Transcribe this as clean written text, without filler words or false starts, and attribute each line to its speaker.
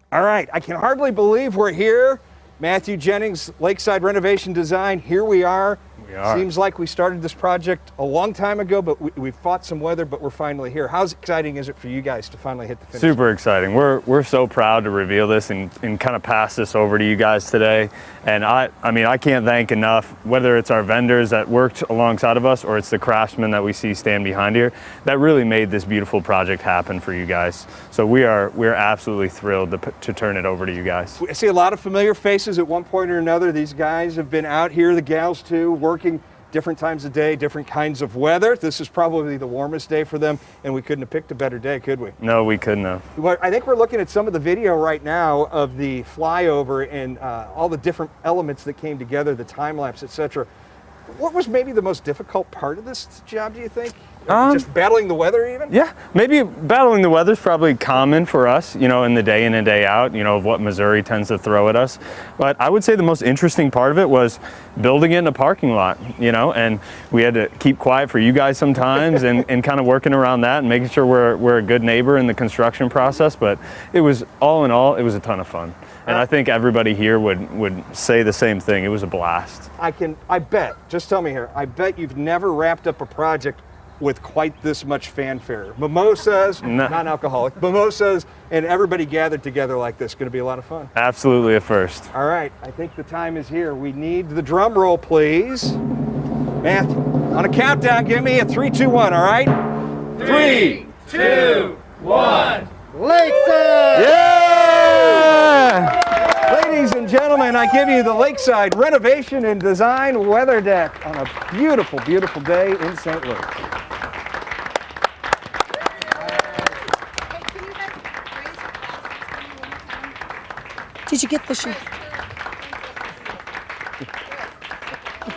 Speaker 1: All right, I can hardly believe we're here. Matthew Jennings, Lakeside Renovation Design, here we are.
Speaker 2: We are.
Speaker 1: Seems like we started this project a long time ago, but we fought some weather, but we're finally here. How exciting is it for you guys to finally hit the finish?
Speaker 2: Super exciting. We're so proud to reveal this and kind of pass this over to you guys today. And I mean, I can't thank enough, whether it's our vendors that worked alongside of us or it's the craftsmen that we see stand behind here, that really made this beautiful project happen for you guys. So we're absolutely thrilled to turn it over to you guys.
Speaker 1: I see a lot of familiar faces at one point or another. These guys have been out here, the gals too, working different times of day, different kinds of weather. This is probably the warmest day for them, and we couldn't have picked a better day, could we?
Speaker 2: No, we couldn't have.
Speaker 1: Well, I think we're looking at some of the video right now of the flyover and all the different elements that came together, the time lapse, etc. What was maybe the most difficult part of this job, do you think? Just battling the weather even?
Speaker 2: Yeah, maybe battling the weather is probably common for us, you know, in the day in and day out, you know, of what Missouri tends to throw at us. But I would say the most interesting part of it was building it in a parking lot, you know, and we had to keep quiet for you guys sometimes and kind of working around that and making sure we're a good neighbor in the construction process. But it was, all in all, it was a ton of fun. And I think everybody here would say the same thing. It was a blast.
Speaker 1: I bet, just tell me here, I bet you've never wrapped up a project with quite this much fanfare. Mimosas, non-alcoholic, mimosas, and everybody gathered together like this. Going to be a lot of fun.
Speaker 2: Absolutely a first.
Speaker 1: All right, I think the time is here. We need the drum roll, please. Matthew, on a countdown, give me a 3, 2, 1, all right?
Speaker 3: 3, 2, 1.
Speaker 1: Lakeside!
Speaker 2: Yeah!
Speaker 1: Ladies and gentlemen, I give you the Lakeside Renovation and Design weather deck on a beautiful, beautiful day in St. Louis.
Speaker 4: Did you get the sheet?